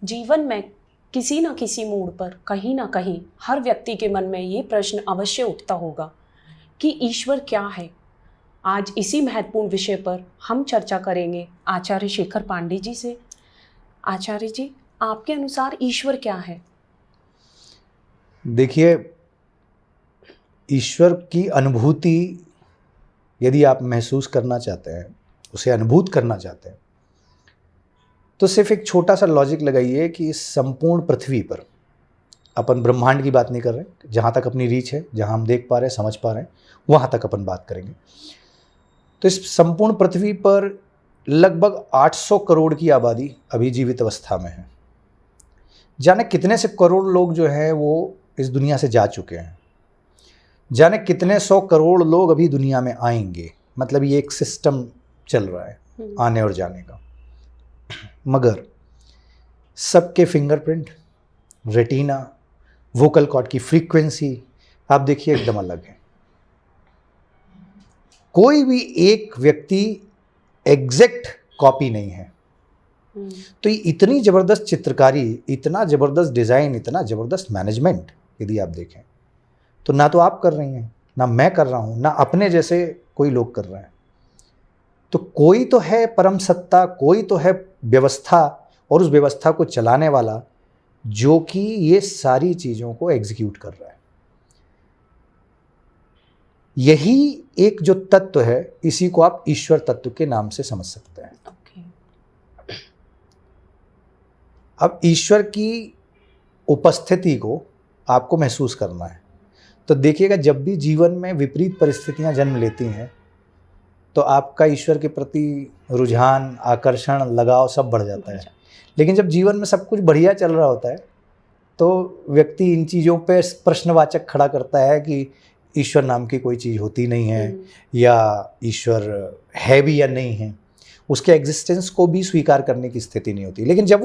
जीवन में किसी न किसी मोड़ पर कहीं ना कहीं हर व्यक्ति के मन में ये प्रश्न अवश्य उठता होगा कि ईश्वर क्या है। आज इसी महत्वपूर्ण विषय पर हम चर्चा करेंगे आचार्य शेखर पांडे जी से। आचार्य जी, आपके अनुसार ईश्वर क्या है? देखिए, ईश्वर की अनुभूति यदि आप महसूस करना चाहते हैं, उसे अनुभूत करना चाहते हैं, तो सिर्फ एक छोटा सा लॉजिक लगाइए कि इस संपूर्ण पृथ्वी पर, अपन ब्रह्मांड की बात नहीं कर रहे, जहाँ तक अपनी रीच है, जहाँ हम देख पा रहे हैं, समझ पा रहे हैं, वहाँ तक अपन बात करेंगे। तो इस संपूर्ण पृथ्वी पर लगभग 800 करोड़ की आबादी अभी जीवित अवस्था में है। जाने कितने से करोड़ लोग जो हैं वो इस दुनिया से जा चुके हैं, जाने कितने 100 करोड़ लोग अभी दुनिया में आएंगे। मतलब ये एक सिस्टम चल रहा है आने और जाने का। मगर सबके फिंगरप्रिंट, रेटिना, वोकल कॉर्ड की फ्रीक्वेंसी आप देखिए एकदम अलग है। कोई भी एक व्यक्ति एग्जैक्ट कॉपी नहीं है। तो ये इतनी ज़बरदस्त चित्रकारी, इतना ज़बरदस्त डिज़ाइन, इतना ज़बरदस्त मैनेजमेंट यदि आप देखें तो ना तो आप कर रही हैं, ना मैं कर रहा हूँ, ना अपने जैसे कोई लोग कर रहे हैं। तो कोई तो है परम सत्ता, कोई तो है व्यवस्था, और उस व्यवस्था को चलाने वाला जो कि ये सारी चीज़ों को एग्जीक्यूट कर रहा है। यही एक जो तत्व है, इसी को आप ईश्वर तत्व के नाम से समझ सकते हैं। अब ईश्वर की उपस्थिति को आपको महसूस करना है। तो देखिएगा, जब भी जीवन में विपरीत परिस्थितियां जन्म लेती हैं तो आपका ईश्वर के प्रति रुझान, आकर्षण, लगाव सब बढ़ जाता है। लेकिन जब जीवन में सब कुछ बढ़िया चल रहा होता है तो व्यक्ति इन चीज़ों पे प्रश्नवाचक खड़ा करता है कि ईश्वर नाम की कोई चीज़ होती नहीं है, या ईश्वर है भी या नहीं है। उसके एग्जिस्टेंस को भी स्वीकार करने की स्थिति नहीं होती। लेकिन जब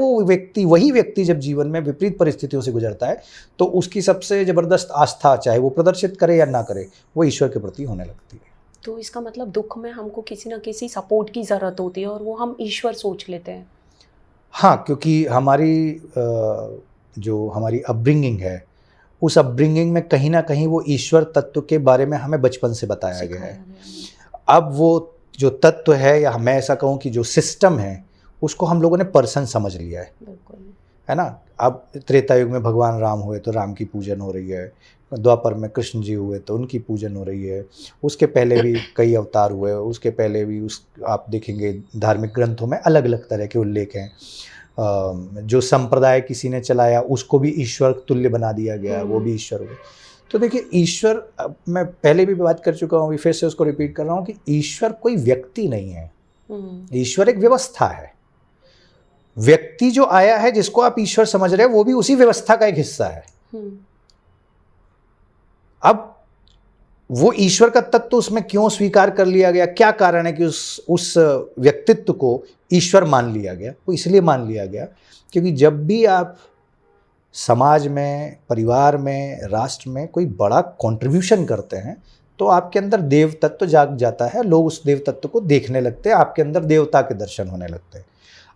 वही व्यक्ति जब जीवन में विपरीत परिस्थितियों से गुजरता है तो उसकी सबसे ज़बरदस्त आस्था, चाहे वो प्रदर्शित करे या ना करे, वो ईश्वर के प्रति होने लगती है। तो इसका मतलब दुख में हमको किसी न किसी सपोर्ट की ज़रूरत होती है और वो हम ईश्वर सोच लेते हैं। हाँ, क्योंकि हमारी जो हमारी अपब्रिंगिंग है, उस अपब्रिंगिंग में कहीं ना कहीं वो ईश्वर तत्व के बारे में हमें बचपन से बताया गया है। अब वो जो तत्व है, या मैं ऐसा कहूँ कि जो सिस्टम है, उसको हम लोगों ने पर्सन समझ लिया है ना। अब त्रेता युग में भगवान राम हुए तो राम की पूजन हो रही है, द्वापर में कृष्ण जी हुए तो उनकी पूजन हो रही है, उसके पहले भी कई अवतार हुए, उसके पहले भी आप देखेंगे धार्मिक ग्रंथों में अलग अलग तरह के उल्लेख हैं। जो संप्रदाय किसी ने चलाया उसको भी ईश्वर तुल्य बना दिया गया, वो भी ईश्वर हुए। तो देखिए, ईश्वर, मैं पहले भी बात कर चुका हूँ, अभी फिर से उसको रिपीट कर रहा हूँ कि ईश्वर कोई व्यक्ति नहीं है। ईश्वर एक व्यवस्था है। व्यक्ति जो आया है, जिसको आप ईश्वर समझ रहे हैं, वो भी उसी व्यवस्था का एक हिस्सा है। अब वो ईश्वर का तत्व उसमें क्यों स्वीकार कर लिया गया, क्या कारण है कि उस व्यक्तित्व को ईश्वर मान लिया गया? वो इसलिए मान लिया गया क्योंकि जब भी आप समाज में, परिवार में, राष्ट्र में कोई बड़ा कंट्रीब्यूशन करते हैं तो आपके अंदर देव तत्व जाग जाता है। लोग उस देव तत्व को देखने लगते हैं, आपके अंदर देवता के दर्शन होने लगते हैं।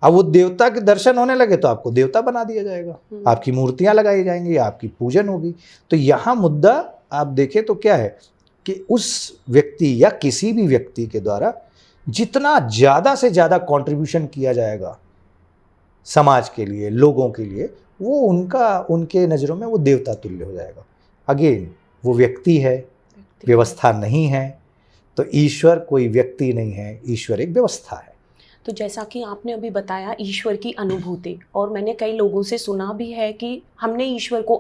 अब वो देवता के दर्शन होने लगे तो आपको देवता बना दिया जाएगा, आपकी मूर्तियां लगाई जाएंगी, आपकी पूजन होगी। तो यहाँ मुद्दा आप देखें तो क्या है कि उस व्यक्ति या किसी भी व्यक्ति के द्वारा जितना ज़्यादा से ज़्यादा कंट्रीब्यूशन किया जाएगा समाज के लिए, लोगों के लिए, वो उनके नज़रों में वो देवता तुल्य हो जाएगा। अगेन, वो व्यक्ति है, व्यवस्था नहीं है। तो ईश्वर कोई व्यक्ति नहीं है, ईश्वर एक व्यवस्था है। तो जैसा कि आपने अभी बताया ईश्वर की अनुभूति, और मैंने कई लोगों से सुना भी है कि हमने ईश्वर को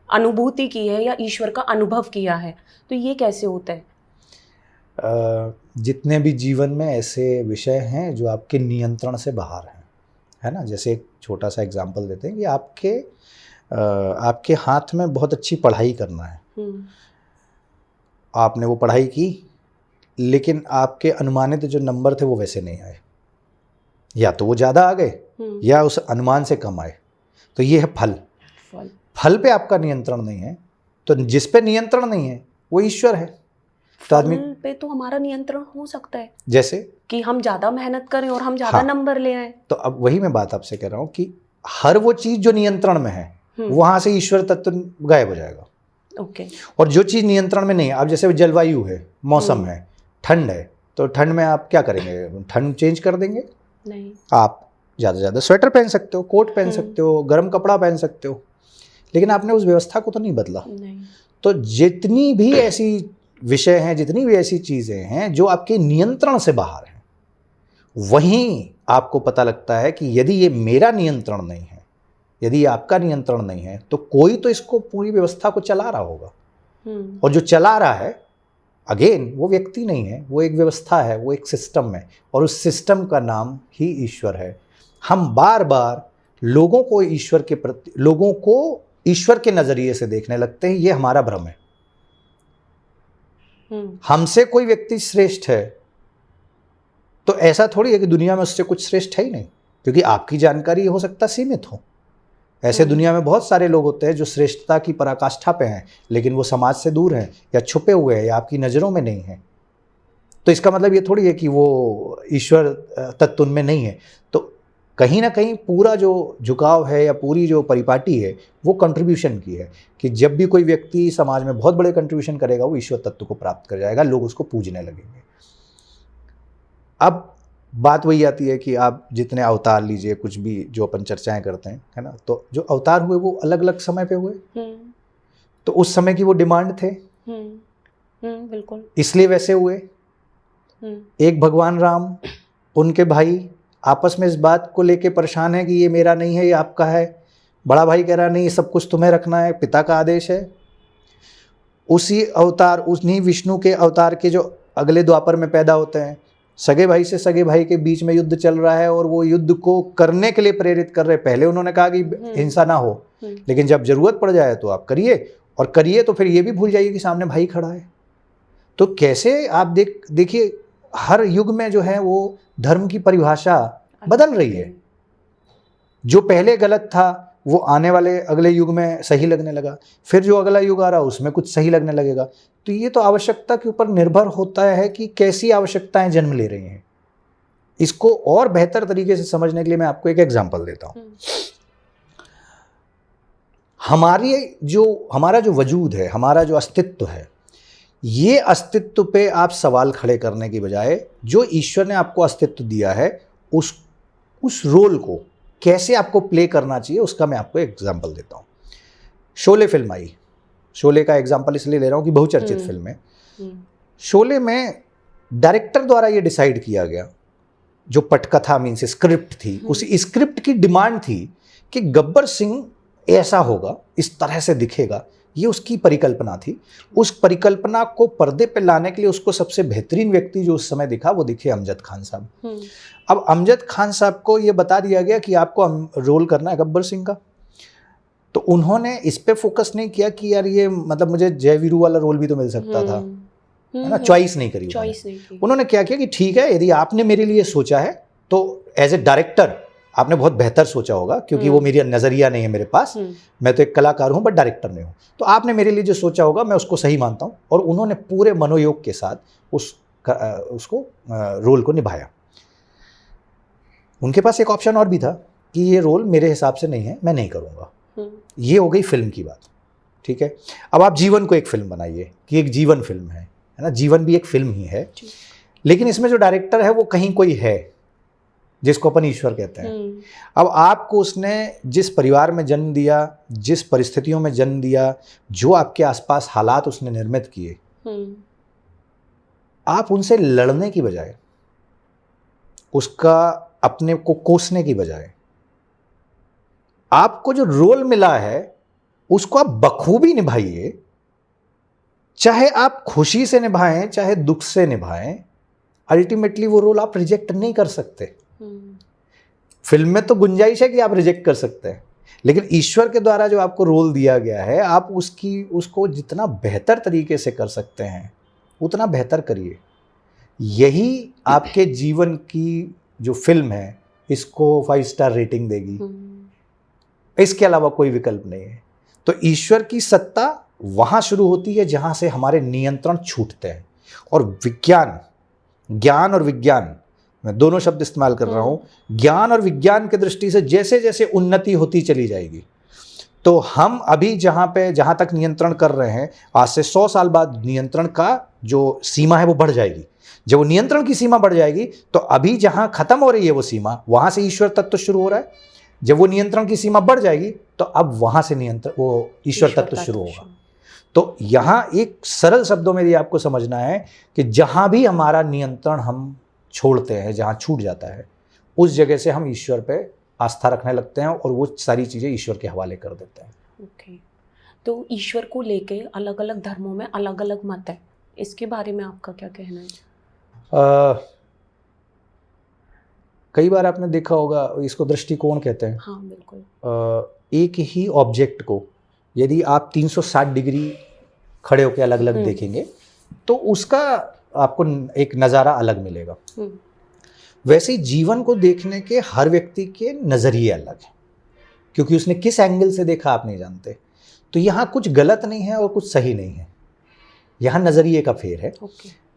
अनुभूति की है या ईश्वर का अनुभव किया है। तो ये कैसे होता है? जितने भी जीवन में ऐसे विषय हैं जो आपके नियंत्रण से बाहर हैं, है ना। जैसे एक छोटा सा एग्जांपल देते हैं कि आपके हाथ में बहुत अच्छी पढ़ाई करना है, आपने वो पढ़ाई की, लेकिन आपके अनुमानित जो नंबर थे वो वैसे नहीं आए, या तो वो ज़्यादा आ गए या उस अनुमान से कम आए। तो ये है फल पे आपका नियंत्रण नहीं है। तो जिस पे नियंत्रण नहीं है वो ईश्वर है। तो आदमी पे तो हमारा नियंत्रण हो सकता है, जैसे कि हम ज़्यादा मेहनत करें और हम ज़्यादा नंबर ले आए। तो अब वही मैं बात आपसे कह रहा हूँ कि हर वो चीज जो नियंत्रण में है वहां से ईश्वर तत्व गायब हो जाएगा। ओके। और जो चीज नियंत्रण में नहीं है, अब जैसे जलवायु है, मौसम है, ठंड है, तो ठंड में आप क्या करेंगे? ठंड चेंज कर देंगे? नहीं। आप ज़्यादा से ज़्यादा स्वेटर पहन सकते हो, कोट पहन सकते हो, गर्म कपड़ा पहन सकते हो, लेकिन आपने उस व्यवस्था को तो नहीं बदला। नहीं। तो जितनी भी ऐसी विषय हैं, जितनी भी ऐसी चीज़ें हैं जो आपके नियंत्रण से बाहर हैं, वहीं आपको पता लगता है कि यदि ये मेरा नियंत्रण नहीं है, यदि ये आपका नियंत्रण नहीं है, तो कोई तो इसको पूरी व्यवस्था को चला रहा होगा। और जो चला रहा है, अगेन, वो व्यक्ति नहीं है, वो एक व्यवस्था है, वो एक सिस्टम है, और उस सिस्टम का नाम ही ईश्वर है। हम बार बार लोगों को ईश्वर के प्रति, लोगों को ईश्वर के नजरिए से देखने लगते हैं। ये हमारा भ्रम है। हमसे कोई व्यक्ति श्रेष्ठ है तो ऐसा थोड़ी है कि दुनिया में उससे कुछ श्रेष्ठ है ही नहीं, क्योंकि आपकी जानकारी हो सकता सीमित हो। ऐसे दुनिया में बहुत सारे लोग होते हैं जो श्रेष्ठता की पराकाष्ठा पे हैं, लेकिन वो समाज से दूर हैं, या छुपे हुए हैं, या आपकी नज़रों में नहीं है। तो इसका मतलब ये थोड़ी है कि वो ईश्वर तत्व उनमें नहीं है। तो कहीं ना कहीं पूरा जो झुकाव है या पूरी जो परिपाटी है वो कंट्रीब्यूशन की है, कि जब भी कोई व्यक्ति समाज में बहुत बड़े कंट्रीब्यूशन करेगा वो ईश्वर तत्व को प्राप्त कर जाएगा, लोग उसको पूजने लगेंगे। अब बात वही आती है कि आप जितने अवतार लीजिए, कुछ भी जो अपन चर्चाएं करते हैं, है ना, तो जो अवतार हुए वो अलग अलग समय पे हुए, तो उस समय की वो डिमांड थे, बिल्कुल, इसलिए वैसे हुए। एक भगवान राम, उनके भाई आपस में इस बात को लेके परेशान है कि ये मेरा नहीं है, ये आपका है। बड़ा भाई कह रहा नहीं, ये सब कुछ तुम्हें रखना है, पिता का आदेश है। उसी अवतार, उन्हीं विष्णु के अवतार के जो अगले द्वापर में पैदा होते हैं, सगे भाई से सगे भाई के बीच में युद्ध चल रहा है और वो युद्ध को करने के लिए प्रेरित कर रहे। पहले उन्होंने कहा कि हिंसा ना हो, लेकिन जब जरूरत पड़ जाए तो आप करिए, और करिए तो फिर ये भी भूल जाइए कि सामने भाई खड़ा है। तो कैसे आप देखिए हर युग में जो है वो धर्म की परिभाषा बदल रही है। जो पहले गलत था वो आने वाले अगले युग में सही लगने लगा, फिर जो अगला युग आ रहा उसमें कुछ सही लगने लगेगा। तो ये तो आवश्यकता के ऊपर निर्भर होता है कि कैसी आवश्यकताएं जन्म ले रही हैं। इसको और बेहतर तरीके से समझने के लिए मैं आपको एक एग्जांपल देता हूं। हमारा जो वजूद है, हमारा जो अस्तित्व है, ये अस्तित्व पे आप सवाल खड़े करने की बजाय जो ईश्वर ने आपको अस्तित्व दिया है उस रोल को कैसे आपको प्ले करना चाहिए, उसका मैं आपको एग्जांपल देता हूँ। शोले फिल्म आई, शोले का एग्जांपल इसलिए ले रहा हूँ कि बहुचर्चित फिल्म है। शोले में डायरेक्टर द्वारा ये डिसाइड किया गया, जो पटकथा मीन्स स्क्रिप्ट थी, उस स्क्रिप्ट की डिमांड थी कि गब्बर सिंह ऐसा होगा, इस तरह से दिखेगा, ये उसकी परिकल्पना थी। उस परिकल्पना को पर्दे पे लाने के लिए उसको सबसे बेहतरीन व्यक्ति जो उस समय दिखा वो दिखे अमजद खान साहब। अब अमजद खान साहब को ये बता दिया गया कि आपको रोल करना है गब्बर सिंह का, तो उन्होंने इस पे फोकस नहीं किया कि यार ये मतलब मुझे जय वीरू वाला रोल भी तो मिल सकता था, है ना, चॉइस नहीं करी। उन्होंने क्या किया कि ठीक है, यदि आपने मेरे लिए सोचा है तो एज ए डायरेक्टर आपने बहुत बेहतर सोचा होगा, क्योंकि वो मेरी नज़रिया नहीं है मेरे पास, मैं तो एक कलाकार हूँ बट डायरेक्टर नहीं हूँ, तो आपने मेरे लिए जो सोचा होगा मैं उसको सही मानता हूँ। और उन्होंने पूरे मनोयोग के साथ उसको रोल को निभाया। उनके पास एक ऑप्शन और भी था कि ये रोल मेरे हिसाब से नहीं है, मैं नहीं करूँगा। ये हो गई फिल्म की बात, ठीक है। अब आप जीवन को एक फिल्म बनाइए कि एक जीवन फिल्म है ना, जीवन भी एक फिल्म ही है, लेकिन इसमें जो डायरेक्टर है वो कहीं कोई है जिसको अपन ईश्वर कहते हैं। अब आपको उसने जिस परिवार में जन्म दिया, जिस परिस्थितियों में जन्म दिया, जो आपके आसपास हालात उसने निर्मित किए, आप उनसे लड़ने की बजाय, उसका अपने को कोसने की बजाय, आपको जो रोल मिला है उसको आप बखूबी निभाइए। चाहे आप खुशी से निभाएं, चाहे दुख से निभाएं, अल्टीमेटली वो रोल आप रिजेक्ट नहीं कर सकते। फिल्म में तो गुंजाइश है कि आप रिजेक्ट कर सकते हैं, लेकिन ईश्वर के द्वारा जो आपको रोल दिया गया है, आप उसको जितना बेहतर तरीके से कर सकते हैं उतना बेहतर करिए। यही आपके जीवन की जो फिल्म है इसको 5 स्टार रेटिंग देगी, इसके अलावा कोई विकल्प नहीं है। तो ईश्वर की सत्ता वहां शुरू होती है जहां से हमारे नियंत्रण छूटते हैं, और ज्ञान और विज्ञान मैं दोनों शब्द इस्तेमाल कर रहा हूँ, ज्ञान और विज्ञान की दृष्टि से जैसे जैसे उन्नति होती चली जाएगी, तो हम अभी जहाँ तक नियंत्रण कर रहे हैं, आज से 100 साल बाद नियंत्रण का जो सीमा है वो बढ़ जाएगी। जब वो नियंत्रण की सीमा बढ़ जाएगी तो अभी जहाँ खत्म हो रही है वो सीमा, वहाँ से ईश्वर तत्व शुरू हो रहा है। जब वो नियंत्रण की सीमा बढ़ जाएगी तो अब वहाँ से नियंत्रण वो ईश्वर तत्व शुरू होगा। तो यहाँ एक सरल शब्दों में ये आपको समझना है कि जहाँ भी हमारा नियंत्रण हम छोड़ते हैं, जहाँ छूट जाता है, उस जगह से हम ईश्वर पे आस्था रखने लगते हैं और वो सारी चीज़ें ईश्वर के हवाले कर देते हैं। ओके, तो ईश्वर को लेके अलग अलग धर्मों में अलग अलग मत है, इसके बारे में आपका क्या कहना है? कई बार आपने देखा होगा, इसको दृष्टिकोण कहते हैं। हाँ बिल्कुल। एक ही ऑब्जेक्ट को यदि आप 360 डिग्री खड़े होकर अलग अलग देखेंगे तो उसका आपको एक नज़ारा अलग मिलेगा। वैसे ही जीवन को देखने के हर व्यक्ति के नज़रिए अलग हैं, क्योंकि उसने किस एंगल से देखा आप नहीं जानते। तो यहाँ कुछ गलत नहीं है और कुछ सही नहीं है, यहाँ नज़रिए का फेर है।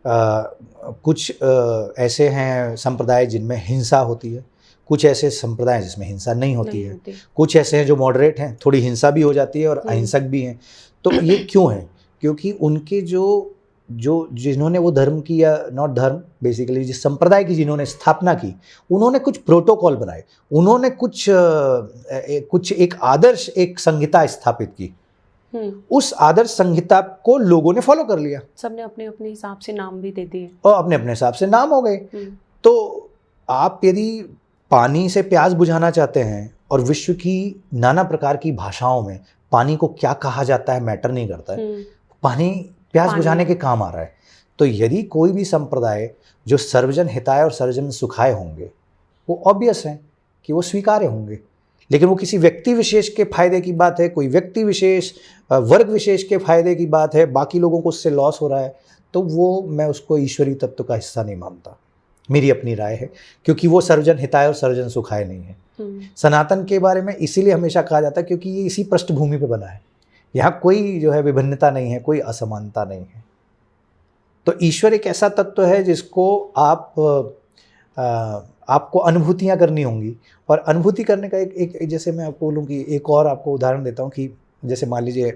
कुछ ऐसे हैं संप्रदाय जिनमें हिंसा होती है, कुछ ऐसे संप्रदाय जिसमें हिंसा नहीं होती है, कुछ ऐसे हैं जो मॉडरेट हैं, थोड़ी हिंसा भी हो जाती है और अहिंसक भी हैं। तो ये क्यों है? क्योंकि उनके जिन्होंने वो धर्म की, या नॉट धर्म, बेसिकली जिस संप्रदाय की जिन्होंने स्थापना की, उन्होंने कुछ प्रोटोकॉल बनाए, उन्होंने कुछ एक आदर्श, एक संहिता स्थापित की। उस आदर्श संहिता को लोगों ने फॉलो कर लिया, सबने अपने अपने हिसाब से नाम भी दे दिए और अपने अपने हिसाब से नाम हो गए। तो आप यदि पानी से प्यास बुझाना चाहते हैं और विश्व की नाना प्रकार की भाषाओं में पानी को क्या कहा जाता है मैटर नहीं करता है, पानी प्यास बुझाने के काम आ रहा है। तो यदि कोई भी संप्रदाय जो सर्वजन हिताय और सर्वजन सुखाय होंगे, वो ऑब्वियस है कि वो स्वीकार्य होंगे। लेकिन वो किसी व्यक्ति विशेष के फायदे की बात है, कोई व्यक्ति विशेष, वर्ग विशेष के फायदे की बात है, बाकी लोगों को उससे लॉस हो रहा है, तो वो मैं उसको ईश्वरीय तत्व का हिस्सा नहीं मानता। मेरी अपनी राय है, क्योंकि वो सर्वजन हिताय और सर्वजन सुखाय नहीं है। सनातन के बारे में इसीलिए हमेशा कहा जाता है क्योंकि ये इसी पृष्ठभूमि पे बना है, यहाँ कोई जो है विभिन्नता नहीं है, कोई असमानता नहीं है। तो ईश्वर एक ऐसा तत्व है जिसको आपको अनुभूतियाँ करनी होंगी, और अनुभूति करने का एक जैसे मैं आपको बोलूँ कि एक और आपको उदाहरण देता हूँ कि जैसे मान लीजिए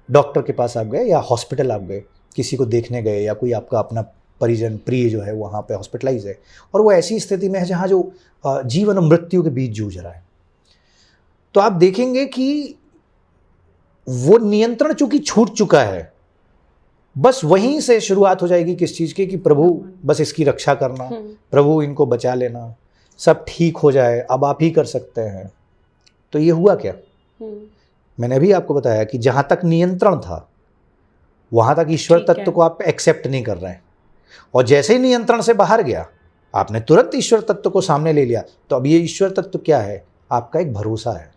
डॉक्टर के पास आप गए या हॉस्पिटल आप गए, किसी को देखने गए, या कोई आपका अपना परिजन प्रिय जो है वहाँ पे हॉस्पिटलाइज है और वो ऐसी स्थिति में है जहाँ जो जीवन और मृत्यु के बीच जूझ रहा है, तो आप देखेंगे कि वो नियंत्रण चूंकि छूट चुका है, बस वहीं से शुरुआत हो जाएगी किस चीज़ की, कि प्रभु बस इसकी रक्षा करना, प्रभु इनको बचा लेना, सब ठीक हो जाए, अब आप ही कर सकते हैं। तो ये हुआ क्या? मैंने अभी आपको बताया कि जहाँ तक नियंत्रण था वहाँ तक ईश्वर तत्व को आप एक्सेप्ट नहीं कर रहे हैं, और जैसे ही नियंत्रण से बाहर गया आपने तुरंत ईश्वर तत्व को सामने ले लिया। तो अब ये ईश्वर तत्व क्या है? आपका एक भरोसा है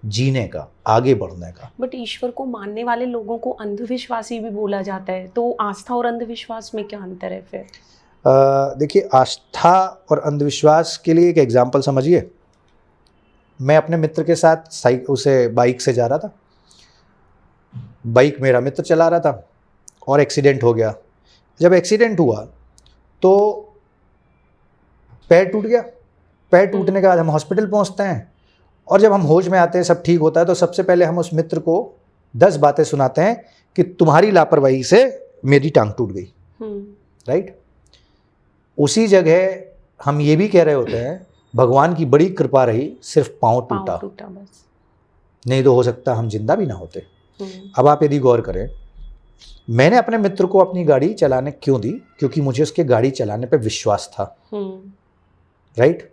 जीने का, आगे बढ़ने का। बट ईश्वर को मानने वाले लोगों को अंधविश्वासी भी बोला जाता है, तो आस्था और अंधविश्वास में क्या अंतर है फिर? देखिए, आस्था और अंधविश्वास के लिए एक एग्जाम्पल समझिए। मैं अपने मित्र के साथ उसे बाइक से जा रहा था, बाइक मेरा मित्र चला रहा था और एक्सीडेंट हो गया। जब एक्सीडेंट हुआ तो पैर टूट गया। पैर टूटने के बाद हम हॉस्पिटल पहुंचते हैं, और जब हम होश में आते हैं, सब ठीक होता है, तो सबसे पहले हम उस मित्र को 10 बातें सुनाते हैं कि तुम्हारी लापरवाही से मेरी टांग टूट गई। राइट? उसी जगह हम ये भी कह रहे होते हैं भगवान की बड़ी कृपा रही, सिर्फ पाँव टूटा बस, नहीं तो हो सकता हम जिंदा भी ना होते। अब आप यदि गौर करें, मैंने अपने मित्र को अपनी गाड़ी चलाने क्यों दी? क्योंकि मुझे उसके गाड़ी चलाने पे विश्वास था। राइट?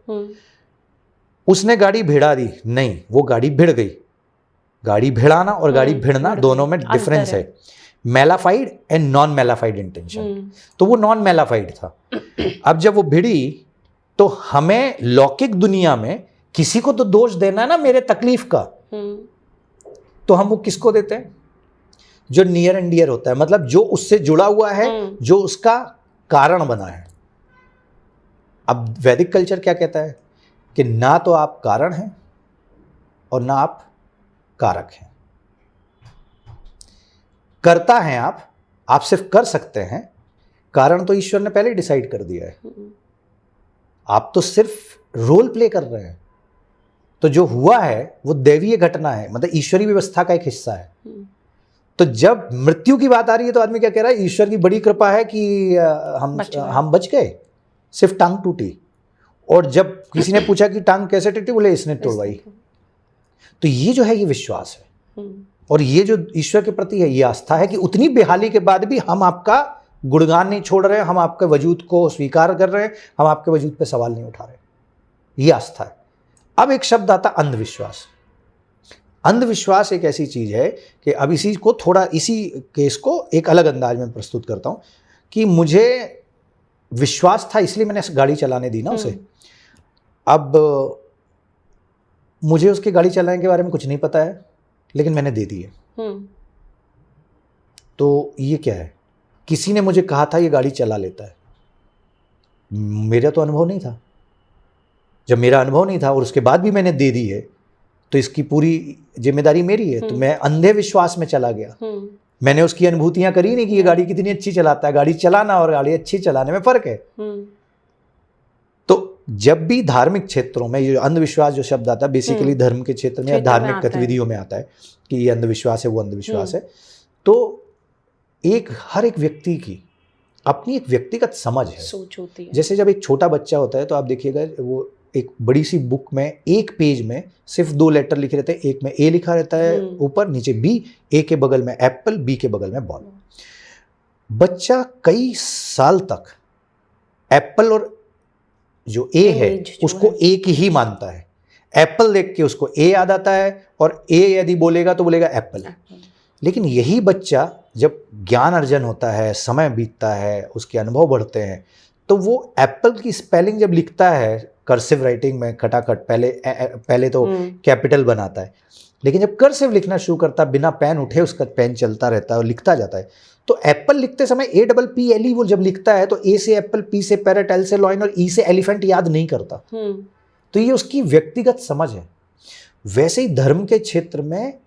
उसने गाड़ी भिड़ा दी? नहीं, वो गाड़ी भिड़ गई। गाड़ी भिड़ाना और गाड़ी भिड़ना दोनों में डिफरेंस है। Mala fide and non mala fide intention. तो वो नॉन मेलाफाइड था। अब जब वो भिड़ी तो हमें लौकिक दुनिया में किसी को तो दोष देना है ना मेरे तकलीफ का, तो हम वो किसको देते हैं? जो नियर एंड डियर होता है, मतलब जो उससे जुड़ा हुआ है, जो उसका कारण बना है। अब वैदिक कल्चर क्या कहता है कि ना तो आप कारण हैं और ना आप कारक हैं। करता हैं आप सिर्फ कर सकते हैं, कारण तो ईश्वर ने पहले ही डिसाइड कर दिया है, आप तो सिर्फ रोल प्ले कर रहे हैं। तो जो हुआ है वो दैवीय घटना है, मतलब ईश्वरी व्यवस्था का एक हिस्सा है। तो जब मृत्यु की बात आ रही है तो आदमी क्या कह रहा है, ईश्वर की बड़ी कृपा है कि हम बच गए, सिर्फ टांग टूटी। और जब किसी ने पूछा कि टांग कैसे टूटी, बोले इसने तोड़वाई। तो ये जो है ये विश्वास है, और ये जो ईश्वर के प्रति है ये आस्था है कि उतनी बेहाली के बाद भी हम आपका गुणगान नहीं छोड़ रहे, हम आपके वजूद को स्वीकार कर रहे हैं, हम आपके वजूद पे सवाल नहीं उठा रहे, ये आस्था है। अब एक शब्द आता अंधविश्वास। अंधविश्वास एक ऐसी चीज है कि अब इसी को थोड़ा, इसी केस को एक अलग अंदाज में प्रस्तुत करता हूं कि मुझे विश्वास था इसलिए मैंने गाड़ी चलाने दी ना उसे। अब मुझे उसकी गाड़ी चलाने के बारे में कुछ नहीं पता है, लेकिन मैंने दे दी है। तो ये क्या है, किसी ने मुझे कहा था ये गाड़ी चला लेता है, मेरा तो अनुभव नहीं था। जब मेरा अनुभव नहीं था और उसके बाद भी मैंने दे दी है तो इसकी पूरी जिम्मेदारी मेरी है। तो मैं अंधे विश्वास में चला गया, मैंने उसकी अनुभूतियां करी नहीं कि ये गाड़ी कितनी अच्छी चलाता है। गाड़ी चलाना और गाड़ी अच्छी चलाने में फर्क है। तो जब भी धार्मिक क्षेत्रों में ये अंधविश्वास जो शब्द आता है, बेसिकली धर्म के क्षेत्र में या धार्मिक गतिविधियों में आता है कि ये अंधविश्वास है, वो अंधविश्वास है। तो हर एक व्यक्ति की अपनी एक व्यक्तिगत समझ है, सोच होती है। जैसे जब एक छोटा बच्चा होता है तो आप देखिएगा, वो एक बड़ी सी बुक में एक पेज में सिर्फ 2 लेटर लिखे रहते हैं, एक में ए लिखा रहता है ऊपर, नीचे बी, ए के बगल में एप्पल, बी के बगल में बॉल। बच्चा कई साल तक एप्पल और जो ए है उसको एक ही मानता है। एप्पल देख के उसको ए याद आता है, और ए यदि बोलेगा तो बोलेगा एप्पल। लेकिन यही बच्चा जब ज्ञान अर्जन होता है, समय बीतता है, उसके अनुभव बढ़ते हैं, तो वो एप्पल की स्पेलिंग जब लिखता है कर्सिव राइटिंग में खटाखट, पहले तो कैपिटल बनाता है, लेकिन जब कर्सिव लिखना शुरू करता है, बिना पेन उठे उसका पेन चलता रहता है और लिखता जाता है। तो एप्पल लिखते समय APPLE वो जब लिखता है तो ए से एप्पल, पी से पैरेट, एल से लॉयन और ई से एलिफेंट याद नहीं करता। तो ये उसकी व्यक्तिगत समझ है। वैसे ही धर्म के क्षेत्र में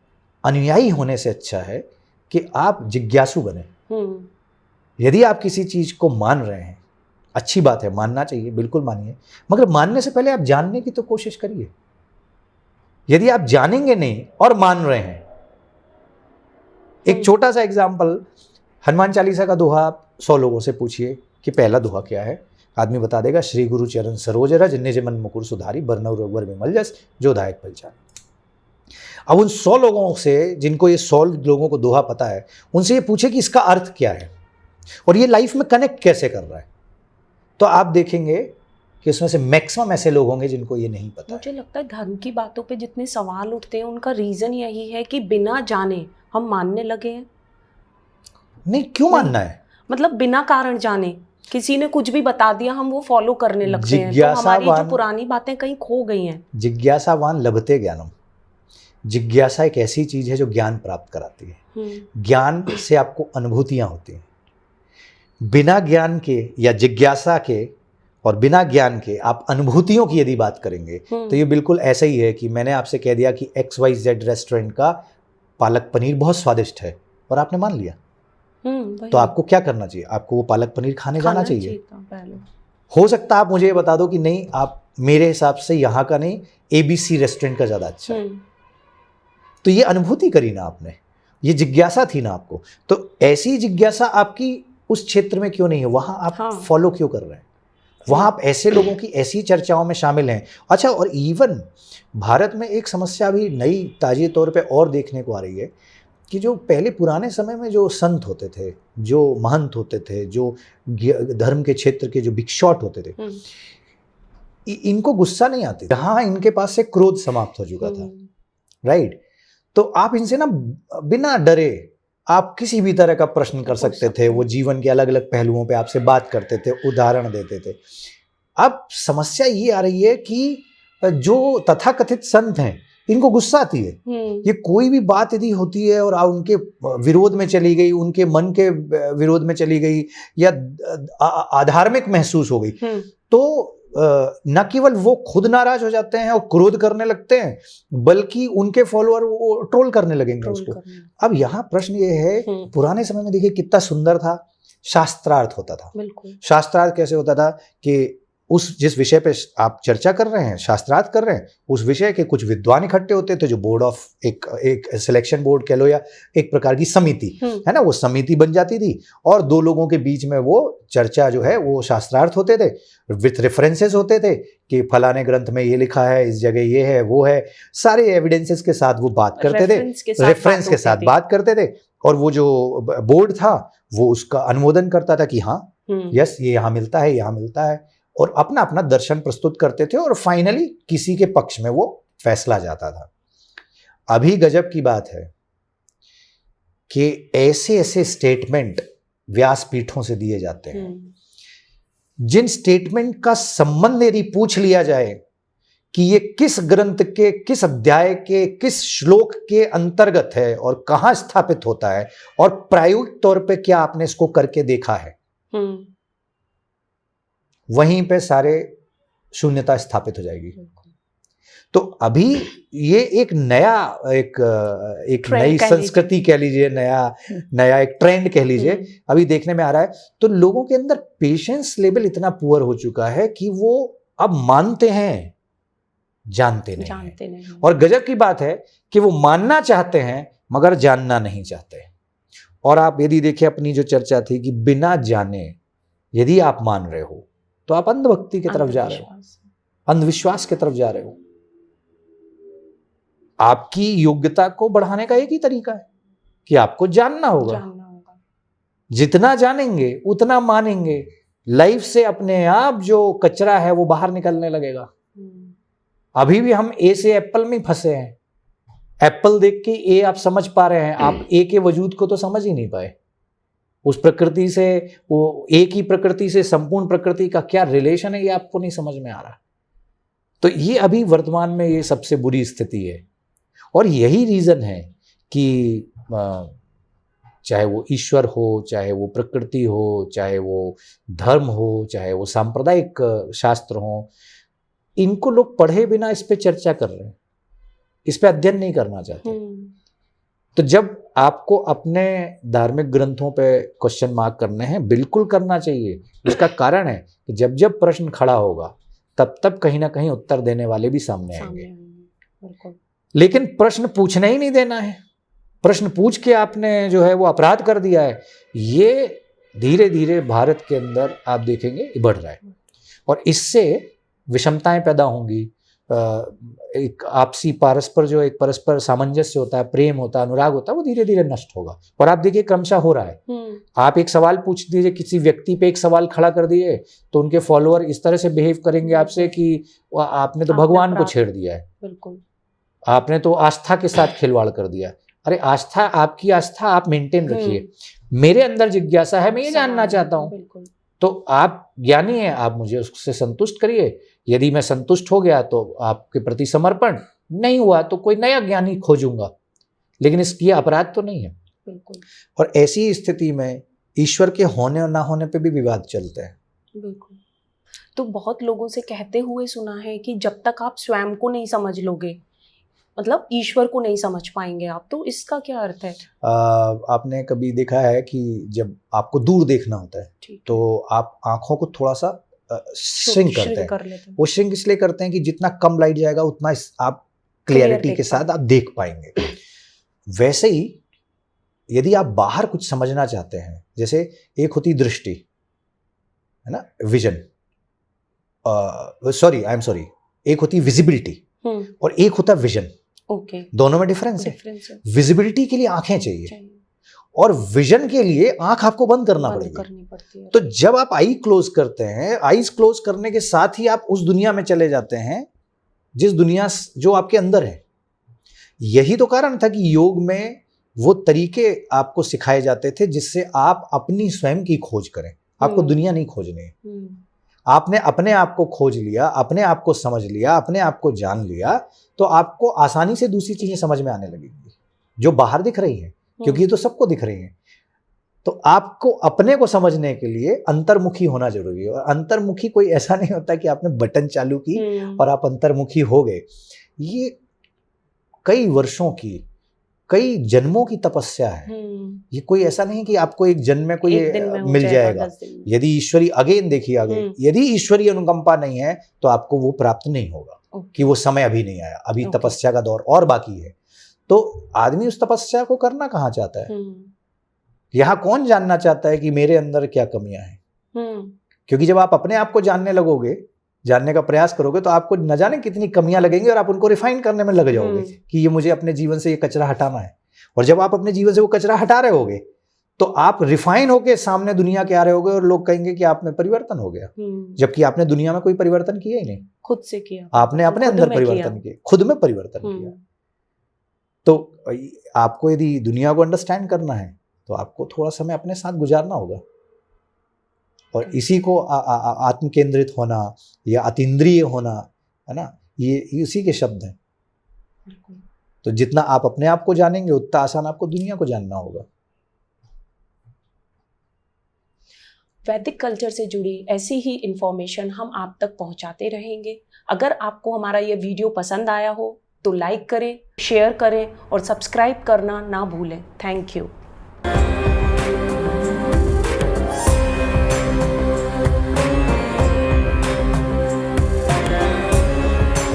अनुयायी होने से अच्छा है कि आप जिज्ञासु बने। यदि आप किसी चीज को मान रहे हैं, अच्छी बात है, मानना चाहिए, बिल्कुल मानिए, मगर मानने से पहले आप जानने की तो कोशिश करिए। यदि आप जानेंगे नहीं और मान रहे हैं, एक छोटा सा एग्जाम्पल, हनुमान चालीसा का दोहा आप 100 लोगों से पूछिए कि पहला दोहा क्या है, आदमी बता देगा, श्री गुरु चरण सरोज रज, निज मन मुकुर सुधारी, बरनउँ रघुवर विमल जस, जो दायक फलचारी। अब उन 100 लोगों से, जिनको ये 100 लोगों को दोहा पता है, उनसे ये पूछे कि इसका अर्थ क्या है और ये लाइफ में कनेक्ट कैसे कर रहा है, तो आप देखेंगे कि उसमें से मैक्सिमम ऐसे लोग होंगे जिनको ये नहीं पता। मुझे लगता है धर्म की बातों पे जितने सवाल उठते हैं उनका रीजन यही है कि बिना जाने हम मानने लगे हैं। नहीं, क्यों मानना है, मतलब बिना कारण जाने किसी ने कुछ भी बता दिया, हम वो फॉलो करने लगते हैं। तो हमारी जो पुरानी बातें कहीं खो गई हैं। जिज्ञासावान लभते ज्ञानम। जिज्ञासा एक ऐसी चीज है जो ज्ञान प्राप्त कराती है। ज्ञान से आपको अनुभूतियां होती हैं। बिना ज्ञान के या जिज्ञासा के और बिना ज्ञान के आप अनुभूतियों की यदि बात करेंगे तो ये बिल्कुल ऐसा ही है कि मैंने आपसे कह दिया कि XYZ रेस्टोरेंट का पालक पनीर बहुत स्वादिष्ट है और आपने मान लिया, तो आपको क्या करना चाहिए, आपको वो पालक पनीर खाने जाना चाहिए। हो सकता है आप मुझे ये बता दो कि नहीं, आप मेरे हिसाब से यहाँ का नहीं, ABC रेस्टोरेंट का ज़्यादा अच्छा है। तो ये अनुभूति करी ना आपने, ये जिज्ञासा थी ना आपको। तो ऐसी जिज्ञासा आपकी उस क्षेत्र में क्यों नहीं है, वहां आप फॉलो क्यों कर रहे हैं, वहां आप ऐसे लोगों की ऐसी चर्चाओं में शामिल हैं। अच्छा, और इवन भारत में एक समस्या भी नई ताज़ी तौर पे और देखने को आ रही है कि जो पहले पुराने समय में जो संत होते थे, जो महंत होते थे, जो धर्म के क्षेत्र के जो बिग शॉट होते थे, इनको गुस्सा नहीं आती, जहां इनके पास से क्रोध समाप्त हो चुका था, राइट। तो आप इनसे ना बिना डरे आप किसी भी तरह का प्रश्न कर सकते थे। वो जीवन के अलग अलग पहलुओं पे आपसे बात करते थे, उदाहरण देते थे। अब समस्या ये आ रही है कि जो तथाकथित संत हैं इनको गुस्सा आती है। ये कोई भी बात यदि होती है और आप उनके विरोध में चली गई, उनके मन के विरोध में चली गई या अधार्मिक महसूस हो गई, तो न केवल वो खुद नाराज हो जाते हैं और क्रोध करने लगते हैं, बल्कि उनके फॉलोअर वो ट्रोल करने लगेंगे उसको। अब यहाँ प्रश्न ये है, पुराने समय में देखिए कितना सुंदर था शास्त्रार्थ होता था। बिल्कुल। शास्त्रार्थ कैसे होता था कि उस जिस विषय पे आप चर्चा कर रहे हैं, शास्त्रार्थ कर रहे हैं, उस विषय के कुछ विद्वान इकट्ठे होते थे जो बोर्ड ऑफ एक सिलेक्शन बोर्ड कह लो या एक प्रकार की समिति है ना, वो समिति बन जाती थी और दो लोगों के बीच में वो चर्चा जो है वो शास्त्रार्थ होते थे, विथ रेफरेंसेस होते थे कि फलाने ग्रंथ में ये लिखा है, इस जगह ये है, वो है, सारे एविडेंसेस के साथ वो बात करते थे, रेफरेंस के साथ बात करते थे और वो जो बोर्ड था वो उसका अनुमोदन करता था कि हाँ यस ये यहाँ मिलता है, यहाँ मिलता है, और अपना अपना दर्शन प्रस्तुत करते थे और फाइनली किसी के पक्ष में वो फैसला जाता था। अभी गजब की बात है कि ऐसे ऐसे स्टेटमेंट व्यासपीठों से दिए जाते हैं जिन स्टेटमेंट का संबंध यदि पूछ लिया जाए कि ये किस ग्रंथ के किस अध्याय के किस श्लोक के अंतर्गत है और कहां स्थापित होता है और प्रायोगिक तौर पे क्या आपने इसको करके देखा है, वहीं पे सारे शून्यता स्थापित हो जाएगी। तो अभी ये एक नया एक नई संस्कृति कह लीजिए, नया एक ट्रेंड कह लीजिए, अभी देखने में आ रहा है। तो लोगों के अंदर पेशेंस लेवल इतना पुअर हो चुका है कि वो अब मानते हैं, जानते नहीं। और गजब की बात है कि वो मानना चाहते हैं मगर जानना नहीं चाहते। और आप यदि देखिए अपनी जो चर्चा थी कि बिना जाने यदि आप मान रहे हो तो आप अंधभक्ति की तरफ जा रहे हो, अंधविश्वास की तरफ जा रहे हो। आपकी योग्यता को बढ़ाने का एक ही तरीका है कि आपको जानना होगा। जितना जानेंगे उतना मानेंगे, लाइफ से अपने आप जो कचरा है वो बाहर निकलने लगेगा। अभी भी हम ए से एप्पल में फंसे हैं। एप्पल देख के ए आप समझ पा रहे हैं, आप ए के वजूद को तो समझ ही नहीं पाए। उस प्रकृति से, वो एक ही प्रकृति से संपूर्ण प्रकृति का क्या रिलेशन है ये आपको नहीं समझ में आ रहा। तो ये अभी वर्तमान में ये सबसे बुरी स्थिति है। और यही रीजन है कि चाहे वो ईश्वर हो, चाहे वो प्रकृति हो, चाहे वो धर्म हो, चाहे वो सांप्रदायिक शास्त्र हो, इनको लोग पढ़े बिना इस पे चर्चा कर रहे हैं, इस पे अध्ययन नहीं करना चाहते। तो जब आपको अपने धार्मिक ग्रंथों पे क्वेश्चन मार्क करने हैं, बिल्कुल करना चाहिए। इसका कारण है कि जब जब प्रश्न खड़ा होगा तब तब कहीं ना कहीं उत्तर देने वाले भी सामने आएंगे। लेकिन प्रश्न पूछने ही नहीं देना है, प्रश्न पूछ के आपने जो है वो अपराध कर दिया है, ये धीरे धीरे भारत के अंदर आप देखेंगे बढ़ रहा है। और इससे विषमताएं पैदा होंगी, एक आपसी परस्पर सामंजस्य होता है, प्रेम होता है, अनुराग होता है, वो धीरे धीरे नष्ट होगा। और आप देखिए क्रमशः हो रहा है। आप एक सवाल पूछ दीजिए, किसी व्यक्ति पे एक सवाल खड़ा कर दिए तो उनके फॉलोअर इस तरह से बिहेव करेंगे आपसे कि आपने तो भगवान को छेड़ दिया है, बिल्कुल आपने तो आस्था के साथ खिलवाड़ कर दिया। अरे आस्था, आपकी आस्था आप मेंटेन रखिए, मेरे अंदर जिज्ञासा है, मैं ये जानना चाहता हूँ। तो आप ज्ञानी हैं, आप मुझे उससे संतुष्ट करिए। यदि मैं संतुष्ट हो गया तो आपके प्रति समर्पण, नहीं हुआ तो कोई नया ज्ञानी खोजूंगा, लेकिन इसकी अपराध तो नहीं है। बिल्कुल। और ऐसी स्थिति में ईश्वर के होने और ना होने पे भी विवाद चलते हैं। बिल्कुल। तो बहुत लोगों से कहते हुए सुना है कि जब तक आप स्वयं को नहीं समझ लोगे, मतलब ईश्वर को नहीं समझ पाएंगे आप। तो इसका क्या अर्थ है? आपने कभी देखा है कि जब आपको दूर देखना होता है तो आप आंखों को थोड़ा सा श्रिंक करते हैं। वो श्रिंक इसलिए करते हैं कि जितना कम लाइट जाएगा उतना आप क्लियरिटी के साथ आप देख पाएंगे। वैसे ही यदि आप बाहर कुछ समझना चाहते हैं, जैसे एक होती दृष्टि है ना, विजन, एक होती विजिबिलिटी और एक होता विजन। दोनों में डिफरेंस है। विजिबिलिटी के लिए आंखें चाहिए और विजन के लिए आंख आपको बंद करना पड़ेगी। तो जब आप आई क्लोज करते हैं, आईज क्लोज करने के साथ ही आप उस दुनिया में चले जाते हैं जिस दुनिया जो आपके अंदर है। यही तो कारण था कि योग में वो तरीके आपको सिखाए जाते थे जिससे आप अपनी स्वयं की खोज करें। आपको दुनिया नहीं खोजनी है। आपने अपने आप को खोज लिया, अपने आप को समझ लिया, अपने आप को जान लिया, तो आपको आसानी से दूसरी चीजें समझ में आने लगेंगी जो बाहर दिख रही हैं, क्योंकि ये तो सबको दिख रही हैं। तो आपको अपने को समझने के लिए अंतर्मुखी होना जरूरी है। और अंतर्मुखी कोई ऐसा नहीं होता कि आपने बटन चालू की और आप अंतर्मुखी हो गए। ये कई वर्षों की कई जन्मों की तपस्या है। ये कोई ऐसा नहीं कि आपको एक जन्म में कोई एक दिन में हो मिल जाएगा। 10 दिन में। यदि ईश्वरी अगेन देखिए आगे, यदि ईश्वरीय अनुकंपा नहीं है तो आपको वो प्राप्त नहीं होगा कि वो समय अभी नहीं आया, अभी तपस्या का दौर और बाकी है। तो आदमी उस तपस्या को करना कहाँ चाहता है? यहाँ कौन जानना चाहता है कि मेरे अंदर क्या कमियां हैं? क्योंकि जब आप अपने आप को जानने लगोगे, जानने का प्रयास करोगे, तो आपको न जाने कितनी कमियां लगेंगी और आप उनको रिफाइन करने में लग जाओगे कि ये मुझे अपने जीवन से ये कचरा हटाना है। और जब आप अपने जीवन से वो कचरा हटा रहे होगे तो आप रिफाइन होके सामने दुनिया के आ रहे होगे और लोग कहेंगे कि आप में परिवर्तन हो गया, जबकि आपने दुनिया में कोई परिवर्तन किया ही नहीं, खुद से किया, आपने अपने अंदर परिवर्तन किया, खुद में परिवर्तन किया। तो आपको यदि दुनिया को अंडरस्टैंड करना है तो आपको थोड़ा समय अपने साथ गुजारना होगा। और इसी को आत्म केंद्रित होना या अतीन्द्रिय होना है ना, ये इसी के शब्द हैं। तो जितना आप अपने आप को जानेंगे उतना आसान आपको दुनिया को जानना होगा। वैदिक कल्चर से जुड़ी ऐसी ही इंफॉर्मेशन हम आप तक पहुंचाते रहेंगे। अगर आपको हमारा ये वीडियो पसंद आया हो तो लाइक करें, शेयर करें और सब्सक्राइब करना ना भूलें। Thank you.